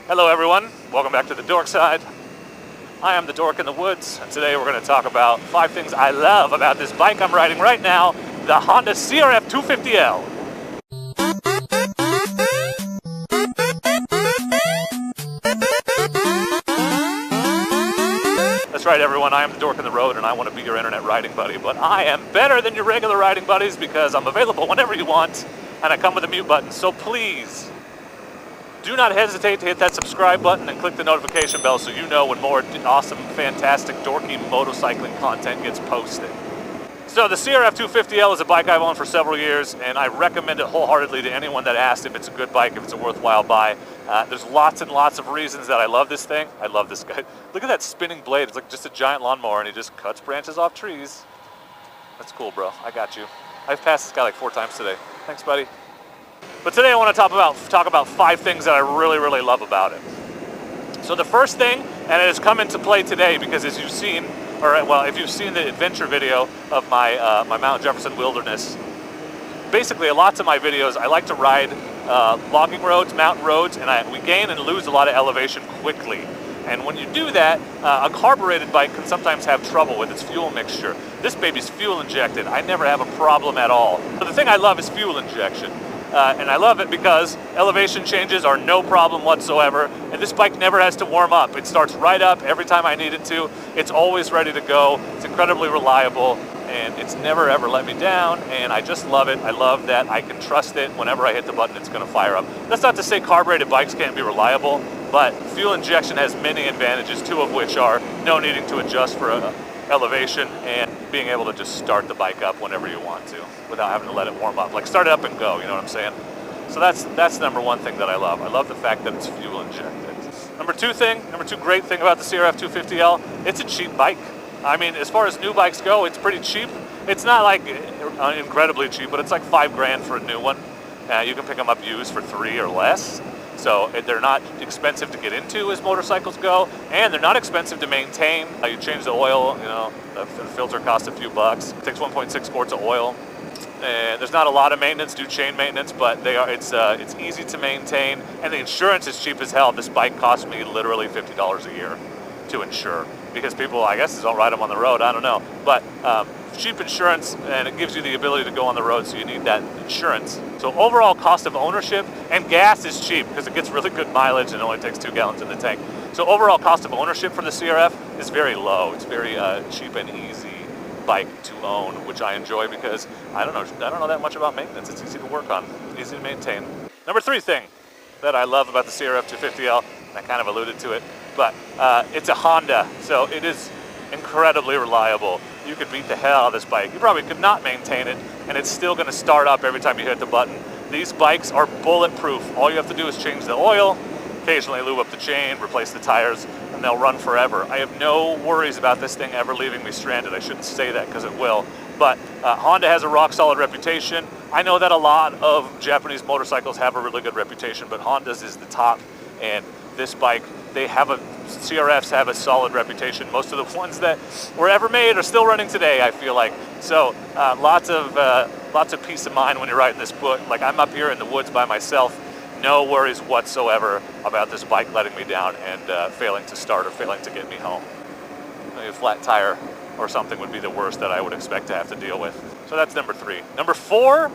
Hello everyone, welcome back to the Dork side. I am the Dork in the woods, and today we're going to talk about 5 things I love about this bike I'm riding right now, the Honda CRF 250L. That's right everyone, I am the Dork in the road and I want to be your internet riding buddy, but I am better than your regular riding buddies because I'm available whenever you want, and I come with a mute button, so please do not hesitate to hit that subscribe button and click the notification bell so you know when more awesome, fantastic, dorky motorcycling content gets posted. So the CRF 250L is a bike I've owned for several years, and I recommend it wholeheartedly to anyone that asks if it's a good bike, if it's a worthwhile buy. There's lots and lots of reasons that I love this thing. I love this guy. Look at that spinning blade. It's like just a giant lawnmower, and he just cuts branches off trees. That's cool, bro. I got you. I've passed this guy like 4 times today. Thanks, buddy. But today I want to talk about 5 things that I really love about it. So the first thing, and it has come into play today because as you've seen, if you've seen the adventure video of my my Mount Jefferson Wilderness, basically lots of my videos I like to ride logging roads, mountain roads, and we gain and lose a lot of elevation quickly. And when you do that, a carbureted bike can sometimes have trouble with its fuel mixture. This baby's fuel injected. I never have a problem at all. So the thing I love is fuel injection. And I love it because elevation changes are no problem whatsoever, and this bike never has to warm up. It starts right up every time I need it to. It's always ready to go. It's incredibly reliable, and it's never ever let me down, and I just love it. I love that I can trust it. Whenever I hit the button, it's going to fire up. That's not to say carbureted bikes can't be reliable, but fuel injection has many advantages, 2 of which are no needing to adjust for elevation and being able to just start the bike up whenever you want to without having to let it warm up. Like start it up and go, you know what I'm saying? So that's number 1 thing that I love. I love the fact that it's fuel injected. Number 2 great thing about the CRF 250L, it's a cheap bike. I mean, as far as new bikes go, it's pretty cheap. It's not like incredibly cheap, but it's like $5 grand for a new one. You can pick them up used for 3 or less. So they're not expensive to get into as motorcycles go, and they're not expensive to maintain. You change the oil, you know, the filter costs a few bucks. It takes 1.6 quarts of oil. And there's not a lot of maintenance, do chain maintenance, but it's easy to maintain, and the insurance is cheap as hell. This bike cost me literally $50 a year to insure, because people, I guess, don't ride them on the road, I don't know. But cheap insurance, and it gives you the ability to go on the road, so you need that insurance. So overall cost of ownership, and gas is cheap because it gets really good mileage and only takes 2 gallons in the tank. So overall cost of ownership for the CRF is very low. It's very cheap and easy bike to own, which I enjoy because I don't know that much about maintenance. It's easy to work on, easy to maintain. Number 3 thing that I love about the CRF 250L, and I kind of alluded to it, but it's a Honda, so it is incredibly reliable. You could beat the hell out of this bike. You probably could not maintain it, and it's still going to start up every time you hit the button. These bikes are bulletproof. All you have to do is change the oil, occasionally lube up the chain, replace the tires, and they'll run forever. I have no worries about this thing ever leaving me stranded. I shouldn't say that because it will, but Honda has a rock-solid reputation. I know that a lot of Japanese motorcycles have a really good reputation, but Honda's is the top, and this bike, CRFs have a solid reputation. Most of the ones that were ever made are still running today, I feel like. So lots of peace of mind when you're riding this book. Like I'm up here in the woods by myself, no worries whatsoever about this bike letting me down and failing to start or failing to get me home. Maybe a flat tire or something would be the worst that I would expect to have to deal with. So that's number 3. Number 4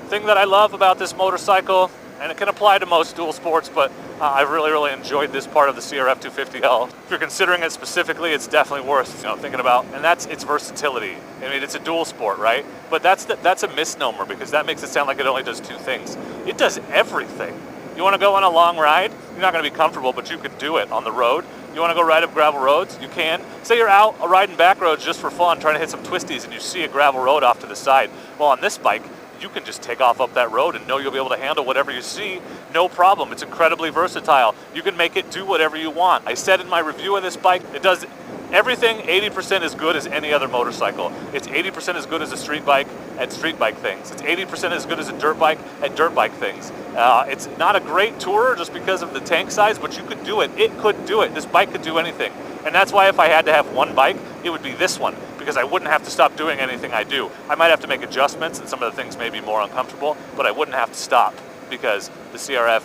thing that I love about this motorcycle, and it can apply to most dual sports, but I've really enjoyed this part of the CRF 250L. If you're considering it specifically, it's definitely worth thinking about, and that's its versatility. I mean, it's a dual sport, right? But that's a misnomer because that makes it sound like it only does 2 things. It does everything. You want to go on a long ride? You're not going to be comfortable, but you can do it on the road. You want to go ride up gravel roads? You can. Say you're out riding back roads just for fun, trying to hit some twisties, and you see a gravel road off to the side. Well, on this bike, you can just take off up that road and know you'll be able to handle whatever you see, no problem. It's incredibly versatile. You can make it do whatever you want. I said in my review of this bike, it does everything 80% as good as any other motorcycle. It's 80% as good as a street bike at street bike things. It's 80% as good as a dirt bike at dirt bike things. It's not a great tourer just because of the tank size, but you could do it. It could do it. This bike could do anything. And that's why if I had to have one bike, it would be this one, because I wouldn't have to stop doing anything I do. I might have to make adjustments and some of the things may be more uncomfortable, but I wouldn't have to stop because the CRF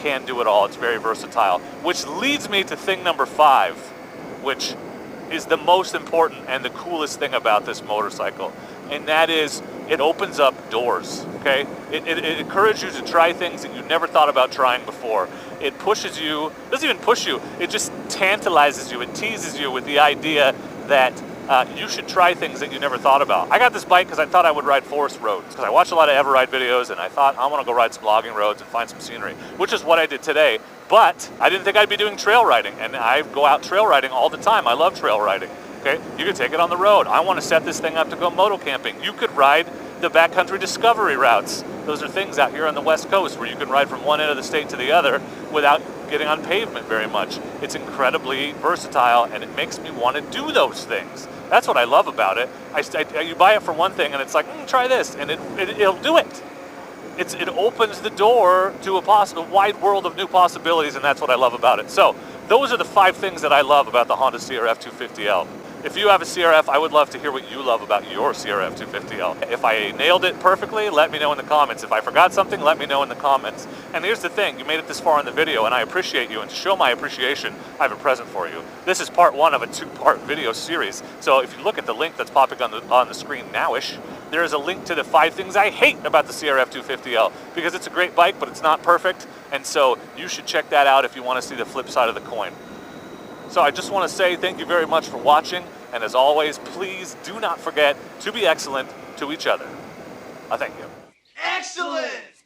can do it all. It's very versatile, which leads me to thing number 5, which is the most important and the coolest thing about this motorcycle, and that is it opens up doors. Okay, it encourages you to try things that you never thought about trying before. It pushes you, doesn't even push you, it just tantalizes you, it teases you with the idea that you should try things that you never thought about. I got this bike because I thought I would ride forest roads, because I watched a lot of Ever Ride videos, and I thought I want to go ride some logging roads and find some scenery, which is what I did today. But I didn't think I'd be doing trail riding, and I go out trail riding all the time. I love trail riding. Okay, you could take it on the road. I want to set this thing up to go motocamping. You could ride the backcountry discovery routes. Those are things out here on the West Coast where you can ride from one end of the state to the other without getting on pavement very much. It's incredibly versatile, and it makes me want to do those things. That's what I love about it. You buy it for one thing, and it's like, try this, and it'll do it. It opens the door to a wide world of new possibilities, and that's what I love about it. So those are the 5 things that I love about the Honda CRF 250L. If you have a CRF, I would love to hear what you love about your CRF 250L. If I nailed it perfectly, let me know in the comments. If I forgot something, let me know in the comments. And here's the thing, you made it this far in the video, and I appreciate you, and to show my appreciation, I have a present for you. This is part 1 of a 2-part video series, so if you look at the link that's popping on the screen nowish, there is a link to the 5 things I hate about the CRF 250L, because it's a great bike, but it's not perfect, and so you should check that out if you want to see the flip side of the coin. So I just want to say thank you very much for watching, and as always, please do not forget to be excellent to each other. Thank you. Excellent!